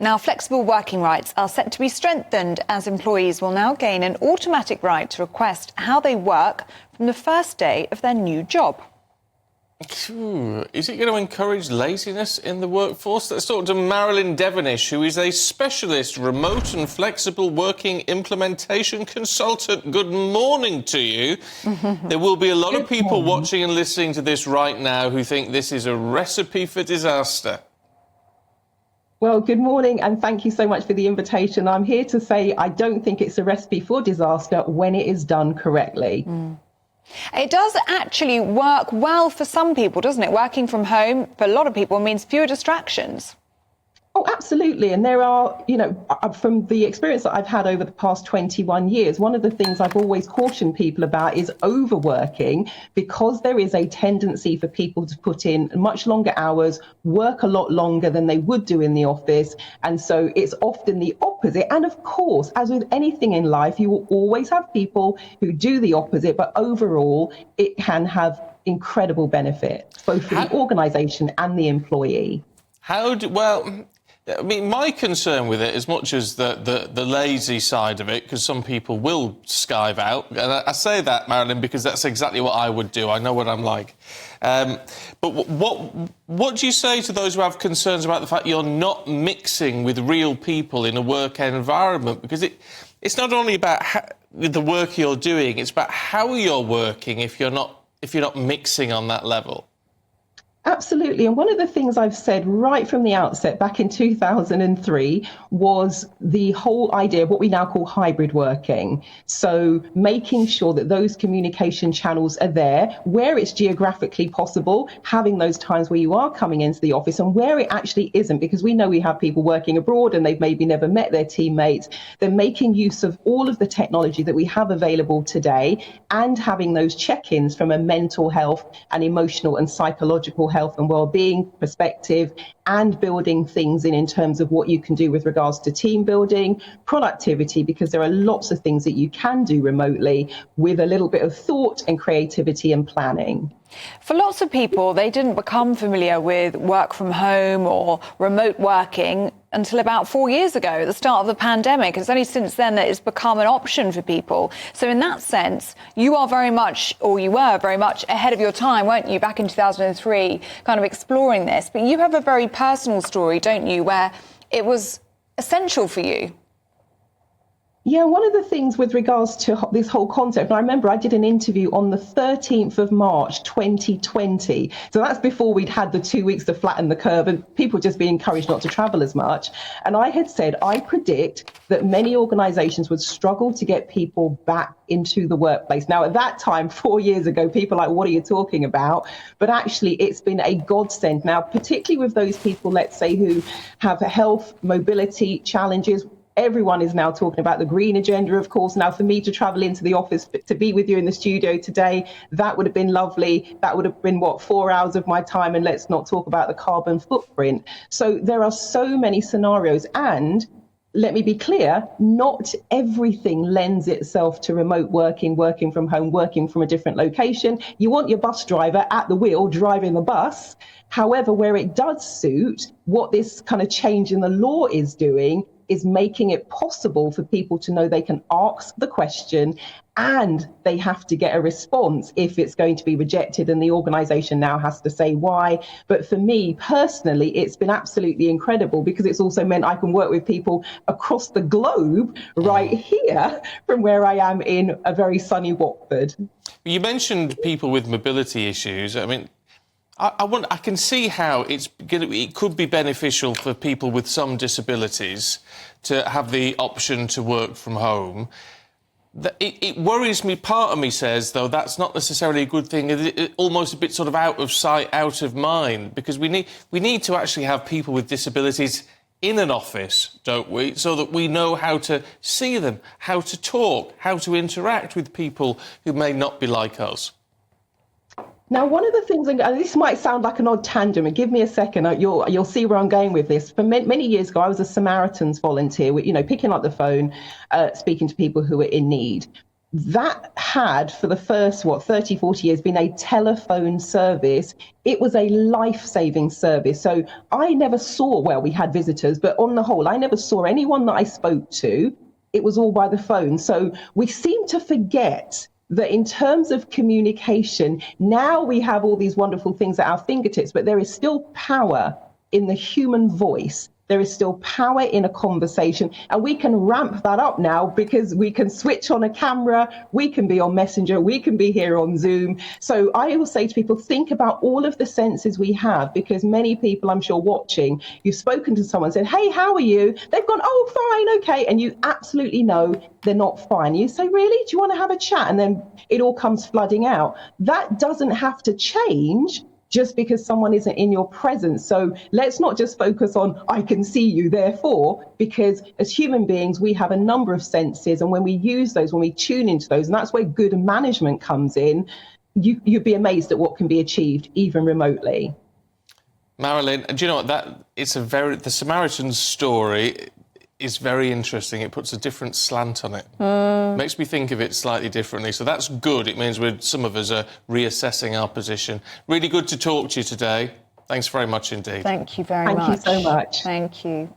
Now, flexible working rights are set to be strengthened as employees will now gain an automatic right to request how they work from the first day of their new job. Is it going to encourage laziness in the workforce? Let's talk to Marilyn Devonish, who is a specialist remote and flexible working implementation consultant. Good morning to you. There will be a lot of people watching and listening to this right now who think this is a recipe for disaster. Well, good morning, and thank you so much for the invitation. I'm here to say I don't think it's a recipe for disaster when it is done correctly. It does actually work well for some people, doesn't it? Working from home, for a lot of people, means fewer distractions. Oh, absolutely. And there are, from the experience that I've had over the past 21 years, one of the things I've always cautioned people about is overworking, because there is a tendency for people to put in much longer hours, work a lot longer than they would do in the office. And so it's often the opposite. And of course, as with anything in life, you will always have people who do the opposite. But overall, it can have incredible benefits, both for the organisation and the employee. I mean, my concern with it, as much as the lazy side of it, because some people will skive out, and I say that, Marilyn, because that's exactly what I would do. I know what I'm like. But what do you say to those who have concerns about the fact you're not mixing with real people in a work environment? Because it's not only about the work you're doing, it's about how you're working if you're not mixing on that level. Absolutely. And one of the things I've said right from the outset back in 2003 was the whole idea of what we now call hybrid working. So making sure that those communication channels are there where it's geographically possible, having those times where you are coming into the office, and where it actually isn't, because we know we have people working abroad and they've maybe never met their teammates. They're making use of all of the technology that we have available today and having those check-ins from a mental health and emotional and psychological health and well-being perspective, and building things in terms of what you can do with regards to team building, productivity, because there are lots of things that you can do remotely with a little bit of thought and creativity and planning. For lots of people, they didn't become familiar with work from home or remote working until about 4 years ago, at the start of the pandemic. It's only since then that it's become an option for people. So in that sense, you are very much, or you were very much ahead of your time, weren't you, back in 2003, kind of exploring this. But you have a very personal story, don't you, where it was essential for you. Yeah, one of the things with regards to this whole concept, and I remember I did an interview on the 13th of March, 2020. So that's before we'd had the 2 weeks to flatten the curve and people just being encouraged not to travel as much. And I had said, I predict that many organisations would struggle to get people back into the workplace. Now, at that time, 4 years ago, people were like, what are you talking about? But actually, it's been a godsend. Now, particularly with those people, let's say, who have health, mobility challenges. Everyone is now talking about the green agenda, of course. Now, for me to travel into the office, to be with you in the studio today, that would have been lovely. That would have been, 4 hours of my time? And let's not talk about the carbon footprint. So there are so many scenarios. And let me be clear, not everything lends itself to remote working, working from home, working from a different location. You want your bus driver at the wheel driving the bus. However, where it does suit, what this kind of change in the law is doing is making it possible for people to know they can ask the question and they have to get a response if it's going to be rejected, and the organisation now has to say why. But for me personally, it's been absolutely incredible, because it's also meant I can work with people across the globe right here from where I am in a very sunny Watford. You mentioned people with mobility issues. I mean, I can see how it could be beneficial for people with some disabilities to have the option to work from home. It worries me. Part of me says, though, that's not necessarily a good thing. It's almost a bit sort of out of sight, out of mind, because we need to actually have people with disabilities in an office, don't we, so that we know how to see them, how to talk, how to interact with people who may not be like us. Now, one of the things, and this might sound like an odd tangent, and give me a second, you'll see where I'm going with this. For many years ago, I was a Samaritans volunteer, picking up the phone, speaking to people who were in need. that had, for the first, 30, 40 years, been a telephone service. It was a life-saving service. So I never saw, well, we had visitors, but on the whole, I never saw anyone that I spoke to. It was all by the phone. So we seem to forget that in terms of communication, now we have all these wonderful things at our fingertips, but there is still power in the human voice. There is still power in a conversation, and we can ramp that up now because we can switch on a camera, we can be on Messenger, we can be here on Zoom. So I always say to people, think about all of the senses we have, because many people, I'm sure watching, you've spoken to someone, said, hey, how are you? They've gone, oh, fine, okay. And you absolutely know they're not fine. You say, really? Do you want to have a chat? And then it all comes flooding out. That doesn't have to change just because someone isn't in your presence. So let's not just focus on, I can see you, therefore, because as human beings, we have a number of senses. And when we use those, when we tune into those, and that's where good management comes in, you'd be amazed at what can be achieved, even remotely. Marilyn, do you know what? The Samaritan's story is very interesting. It puts a different slant on it. Makes me think of it slightly differently. So that's good. It means some of us are reassessing our position. Really good to talk to you today. Thanks very much indeed. Thank you very much. Thank you so much. Thank you.